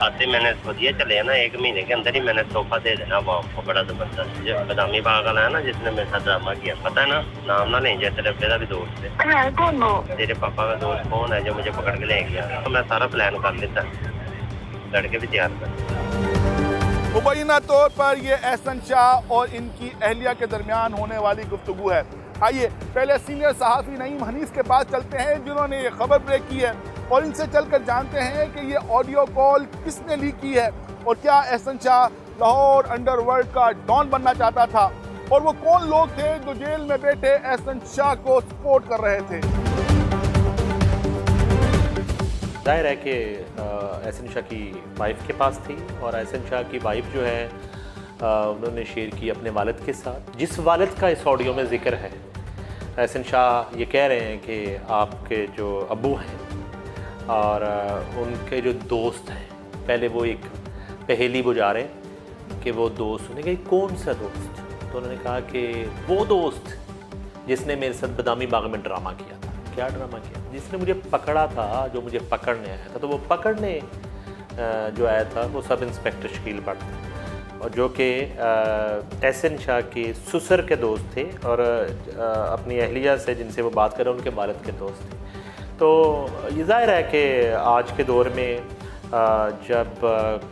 आते मैंने सोचिए चले ना 1 महीने के अंदर ही मैंने तोहफा दे देना वो आपको बड़ा जबरदस्त। जो बदामी बाग वाला है ना जिसने मेरे साथ ड्रामा किया, पता है ना, नाम ना नहीं, जैसे तेरे बेटा भी दोस्त है। कौन हो? तेरे पापा का दोस्त कौन है जो मुझे पकड़ के ले गया? तो मैं सारा प्लान कर लेता, लड़के भी तैयार कर। मुबैना तौर पर ये एहसन शाह और इनकी अहलिया के दरमियान होने वाली गुफ्तगू है। आइए पहले सीनियर सहाफ़ी नईम हनीस के पास चलते हैं जिन्होंने ये खबर ब्रेक की है और इनसे चलकर जानते हैं कि ये ऑडियो कॉल किसने लीक की है और क्या एहसन शाह लाहौर अंडरवर्ल्ड का डॉन बनना चाहता था और वो कौन लोग थे जो जेल में बैठे एहसन शाह को सपोर्ट कर रहे थे। जाहिर है कि एहसन शाह की वाइफ के पास थी और एहसन शाह की वाइफ जो है उन्होंने शेयर की अपने वालिद के साथ, जिस वालिद का इस ऑडियो में ज़िक्र है। एहसन शाह ये कह रहे हैं कि आपके जो अब्बू हैं और उनके जो दोस्त हैं, पहले वो एक पहेली बुझा रहे हैं कि वो दोस्त, उन्होंने कहा कौन सा दोस्त? तो उन्होंने कहा कि वो दोस्त जिसने मेरे साथ बदामी बाग में ड्रामा किया था। क्या ड्रामा किया? जिसने मुझे पकड़ा था, जो मुझे पकड़ने आया था। तो वो पकड़ने जो आया था वो सब इंस्पेक्टर शकील भट्ट थे और जो कि एहसन शाह के ससुर के दोस्त थे और अपनी अहलिया से जिनसे वो बात कर रहे हैं उनके वालिद के दोस्त थे। तो ये ज़ाहिर है कि आज के दौर में जब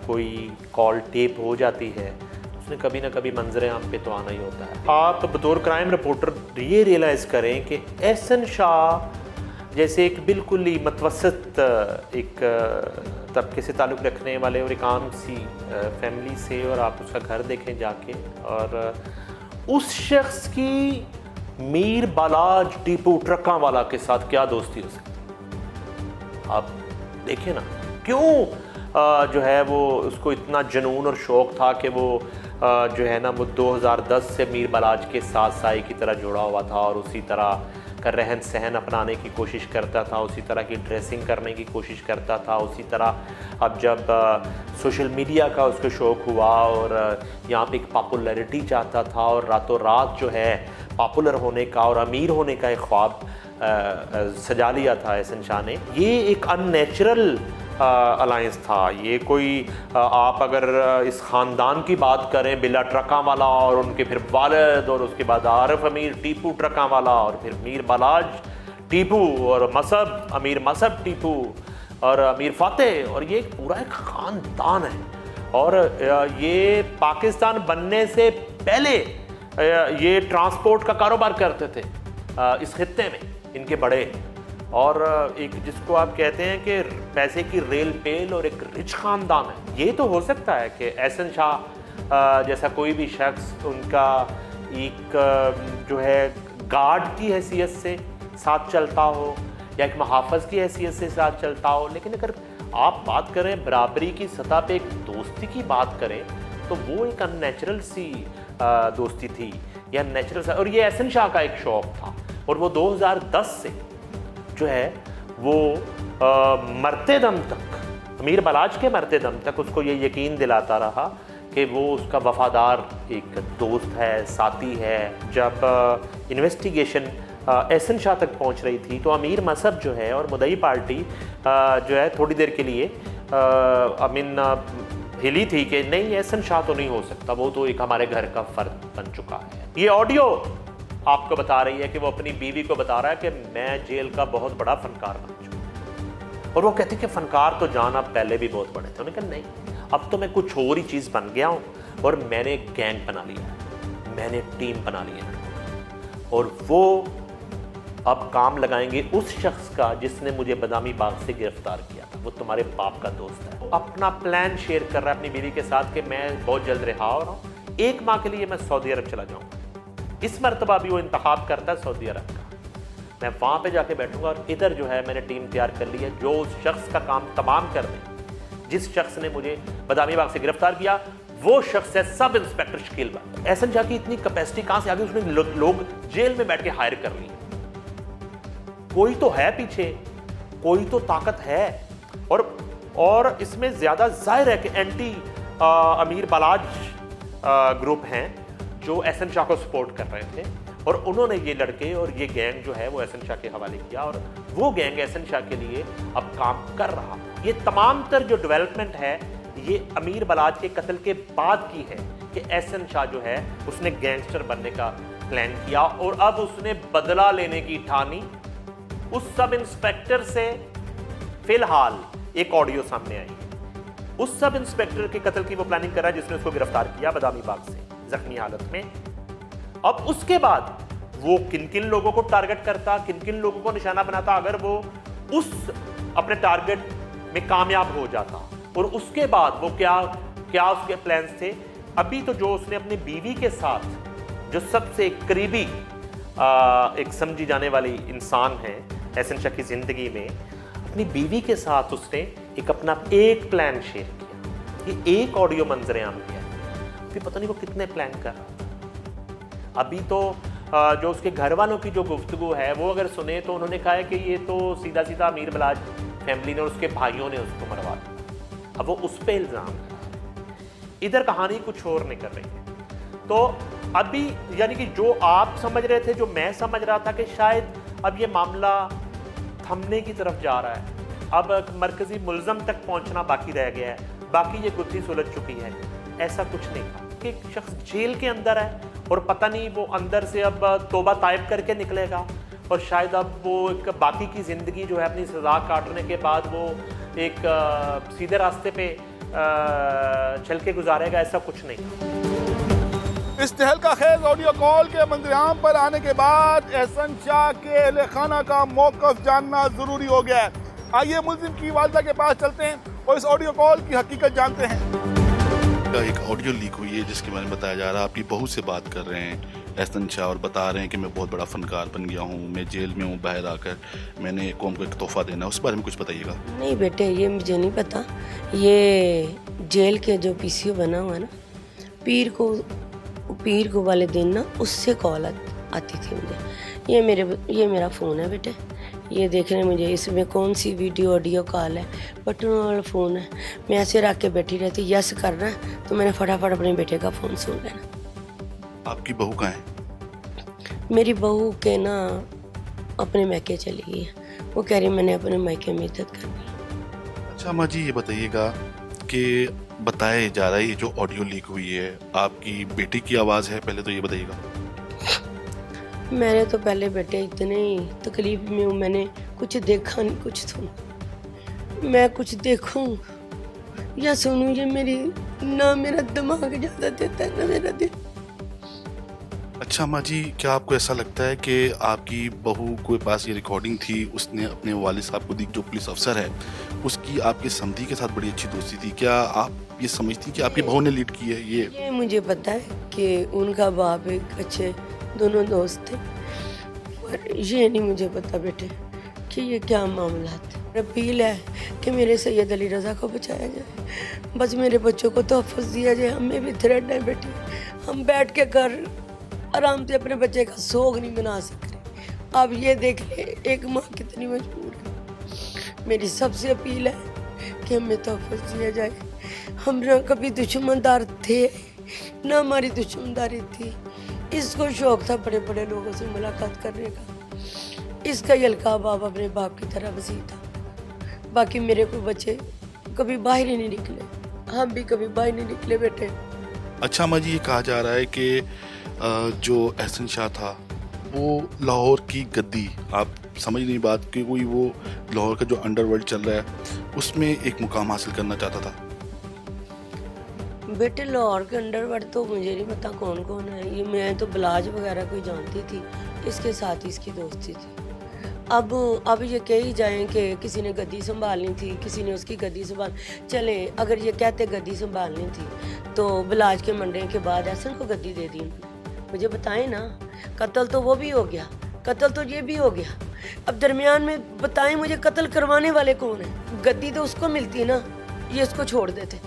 कोई कॉल टेप हो जाती है उसने कभी ना कभी मंजर आम पे तो आना ही होता है। आप बतौर क्राइम रिपोर्टर ये रियलाइज़ करें कि एहसन शाह जैसे एक बिल्कुल ही मतवसत एक तबके से ताल्लुक़ रखने वाले और एक आम सी फैमिली से, और आप उसका घर देखें जाके, और उस शख्स की मीर बालाज टीपू ट्रक्का वाला के साथ क्या दोस्ती हो सकती? आप देखें ना, क्यों जो है वो उसको इतना जुनून और शौक़ था कि वो जो है ना वो 2010 से मीर बालाज के साथ साई की तरह जुड़ा हुआ था और उसी तरह का रहन सहन अपनाने की कोशिश करता था, उसी तरह की ड्रेसिंग करने की कोशिश करता था, उसी तरह अब जब सोशल मीडिया का उसको शौक़ हुआ और यहाँ पे एक पॉपुलैरिटी चाहता था और रातों रात जो है पॉपुलर होने का और अमीर होने का एक ख्वाब सजा लिया था एहसन शाह ने। ये एक अननेचुरल अलायंस था। ये कोई आप अगर इस ख़ानदान की बात करें, बिला ट्रका वाला और उनके फिर वालिद और उसके बाद आरिफ अमीर टीपू ट्रका वाला और फिर मीर बालाज टीपू और मसब अमीर मसब टीपू और अमीर फ़ातेह, और ये पूरा एक ख़ानदान है। और ये पाकिस्तान बनने से पहले ये ट्रांसपोर्ट का कारोबार करते थे इस खित्ते में, इनके बड़े, और एक जिसको आप कहते हैं कि पैसे की रेल पेल और एक रिच ख़ानदान है। ये तो हो सकता है कि एहसन शाह जैसा कोई भी शख्स उनका एक जो है गार्ड की हैसियत से साथ चलता हो या एक मुहाफ़िज़ की हैसियत से साथ चलता हो, लेकिन अगर आप बात करें बराबरी की सतह पे एक दोस्ती की बात करें तो वो एक अननेचुरल सी दोस्ती थी या नेचुरल सा, और ये एहसन शाह का एक शौक़ था। और वो 2010 से जो है वो मरते दम तक, अमीर बालाज के मरते दम तक उसको ये यकीन दिलाता रहा कि वो उसका वफ़ादार एक दोस्त है, साथी है। जब इन्वेस्टिगेशन एहसन शाह तक पहुंच रही थी तो अमीर मसब जो है और मुदई पार्टी जो है थोड़ी देर के लिए हिली थी कि नहीं, एहसन शाह तो नहीं हो सकता, वो तो एक हमारे घर का फ़र्द बन चुका है। ये ऑडियो आपको बता रही है कि वो अपनी बीवी को बता रहा है कि मैं जेल का बहुत बड़ा फनकार बन चुका, और वो कहती कि फनकार तो जान आप पहले भी बहुत बड़े थे। उन्होंने कहा नहीं, अब तो मैं कुछ और ही चीज़ बन गया हूँ और मैंने एक गैंग बना लिया है, मैंने टीम बना ली है, और वो अब काम लगाएंगे उस शख्स का जिसने मुझे बदामी बाग से गिरफ्तार किया था, वो तुम्हारे बाप का दोस्त है। अपना प्लान शेयर कर रहा है अपनी बीवी के साथ कि मैं बहुत जल्द रिहा हो रहा हूँ, 1 माह के लिए मैं सऊदी अरब चला जाऊँगा। इस मरतबा भी वो इंतखाब करता है सऊदी अरब का, मैं वहाँ पे जाके बैठूंगा और इधर जो है मैंने टीम तैयार कर ली है जो उस शख्स का काम तमाम कर दे। जिस शख्स ने मुझे बदामी बाग से गिरफ्तार किया वो शख्स है सब इंस्पेक्टर शकील भट्ट। एहसन शाह की इतनी कैपेसिटी कहाँ से आ गई? उसने लोग जेल में बैठ के हायर कर लिए। कोई तो है पीछे, कोई तो ताकत है। और इसमें ज़्यादा जाहिर है कि एंटी अमीर बालाज ग्रुप हैं जो एहसन शाह को सपोर्ट कर रहे थे, और उन्होंने ये लड़के और ये गैंग जो है वो एहसन शाह के हवाले किया, और वो गैंग एहसन शाह के लिए अब काम कर रहा। ये तमाम तर जो डेवलपमेंट है ये अमीर बलाज के कत्ल के बाद की है कि एहसन शाह जो है उसने गैंगस्टर बनने का प्लान किया और अब उसने बदला लेने की ठानी। उस सब इंस्पेक्टर से फिलहाल एक ऑडियो सामने आई है। उस सब इंस्पेक्टर के कत्ल की वो प्लानिंग कर रहा है जिसने उसको गिरफ्तार किया बदामी बाग से जख्मी हालत में। अब उसके बाद वो किन किन लोगों को टारगेट करता, किन किन लोगों को निशाना बनाता अगर वो उस अपने टारगेट में कामयाब हो जाता, और उसके बाद वो क्या क्या उसके प्लान्स थे। अभी तो जो उसने अपनी बीवी के साथ, जो सबसे करीबी एक समझी जाने वाली इंसान है एहसन शाह की जिंदगी में, अपनी बीवी के साथ उसने एक अपना एक प्लान शेयर किया। ये एक ऑडियो मंजर आम किया, फिर पता नहीं वो कितने प्लान कर रहा था। अभी तो जो उसके घर वालों की जो गुफ्तगू है वो अगर सुने तो उन्होंने कहा है कि ये तो सीधा सीधा अमीर बलाज फैमिली ने और उसके भाइयों ने उसको मरवा दिया। अब वो उस पर इल्ज़ाम है, इधर कहानी कुछ और नहीं कर रही है। तो अभी यानी कि जो आप समझ रहे थे, जो मैं समझ रहा था कि शायद अब ये मामला थमने की तरफ जा रहा है, अब मरकजी मुल्ज़म तक पहुंचना बाकी रह गया है, बाकी ये गुत्थी सुलझ चुकी है, ऐसा कुछ नहीं था कि एक शख्स जेल के अंदर है और पता नहीं वो अंदर से अब तौबा ताइब करके निकलेगा और शायद अब वो एक बाकी की ज़िंदगी जो है अपनी सज़ा काटने के बाद वो एक सीधे रास्ते पे चल के गुजारेगा, ऐसा कुछ नहीं। इस तहलका खेज ऑडियो कॉल के मंजराम पर आने के बाद एहसन शाह के अहले खाना का मौक़िफ़ जानना ज़रूरी हो गया है। आइए मुल्ज़िम की वालिदा के पास चलते हैं और इस ऑडियो कॉल की हकीकत जानते हैं। एक ऑडियो लीक हुई है जिसके बारे में बताया जा रहा है आपकी बहू से बात कर रहे हैं एहसन शाह और बता रहे हैं कि मैं बहुत बड़ा फनकार बन गया हूँ, मैं जेल में हूँ, बाहर आकर मैंने कौम को एक तोहफा देना है, उस बारे में कुछ बताइएगा। नहीं बेटे, ये मुझे नहीं पता। ये जेल के जो पीसीओ बना हुआ है ना, पीर को वाले दिन ना उससे कॉल आती थी मुझे। ये मेरा फ़ोन है बेटे, ये देख रहे हैं मुझे, इसमें कौन सी वीडियो ऑडियो कॉल है, बटन वाला फ़ोन है। मैं ऐसे रख के बैठी रहती, यस करना है तो मैंने फटाफट अपने बेटे का फ़ोन सुन लेना। आपकी बहू कहाँ है? मेरी बहू के ना अपने मैके चली गई है, वो कह रही मैंने अपने मैके में इज्जत करनी है। अच्छा माँ जी, ये बताइएगा कि बताया जा रहा है ये जो ऑडियो लीक हुई है आपकी बेटी की आवाज़ है, पहले तो ये बताइएगा। मैंने तो पहले बेटे इतने ही तकलीफ में हूँ, मैंने कुछ देखा नहीं कुछ सुना। मैं कुछ देखूं या सुनूं ये ना मेरा दिमाग ज़्यादा देता है ना मेरा दिल। अच्छा माँ जी, क्या आपको ऐसा लगता है कि आपकी बहू के पास ये रिकॉर्डिंग थी, उसने अपने वालिद साहब को दी, जो पुलिस अफसर है, उसकी आपके समधी के साथ बड़ी अच्छी दोस्ती थी, क्या आप ये समझती कि आपकी बहू ने लीड की है? ये मुझे पता है कि उनका बाप एक अच्छे दोनों दोस्त थे, पर ये नहीं मुझे पता बेटे कि ये क्या मामला है। अपील है कि मेरे सैयद अली रज़ा को बचाया जाए, बस मेरे बच्चों को तोहफ़्फ़ुज़ दिया जाए। हमें भी थ्रेड है बेटे, हम बैठ के घर आराम से अपने बच्चे का सोग नहीं बना सकते। अब ये देख ले एक माँ कितनी मजबूर है। मेरी सबसे अपील है कि हमें तोहफ़्फ़ुज़ दिया जाए। हम ना कभी दुश्मनदार थे ना हमारी दुश्मनदारी थी। इसको शौक था बड़े बड़े लोगों से मुलाकात करने का, इसका अलकाब अपने बाप की तरह वसी था। बाकी मेरे को बच्चे कभी बाहर ही नहीं निकले, हम भी कभी बाहर नहीं निकले बेटे। अच्छा माँ जी, ये कहा जा रहा है कि जो एहसन शाह था वो लाहौर की गद्दी, आप समझ नहीं बात कि कोई वो लाहौर का जो अंडरवर्ल्ड चल रहा है उसमें एक मुकाम हासिल करना चाहता था। बेटे लाहौर के अंडरवर्ल्ड तो मुझे नहीं पता कौन कौन है, ये मैं तो बलाज वगैरह कोई जानती थी, इसके साथ ही इसकी दोस्ती थी। अब ये कह ही जाएं कि किसी ने गद्दी संभालनी थी, किसी ने उसकी गद्दी संभाल, चले अगर ये कहते गद्दी संभालनी थी तो बलाज के मंडे के बाद एहसन को गद्दी दे दी। मुझे बताएं ना, कत्ल तो वो भी हो गया, कत्ल तो ये भी हो गया, अब दरमियान में बताएं मुझे कत्ल करवाने वाले कौन है? गद्दी तो उसको मिलती ना, ये इसको छोड़ देते,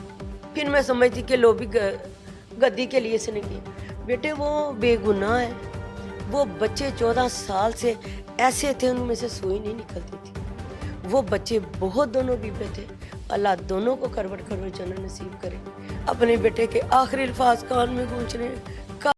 फिर मैं समझती कि लो भी गद्दी के लिए इसने किया। बेटे वो बेगुनाह है, वो बच्चे 14 साल से ऐसे थे उनमें से सुई नहीं निकलती थी। वो बच्चे बहुत दोनों बीबे थे, अल्लाह दोनों को करवट करवट जन्नत नसीब करे। अपने बेटे के आखिरी अल्फाज कान में गूंज रहे हैं,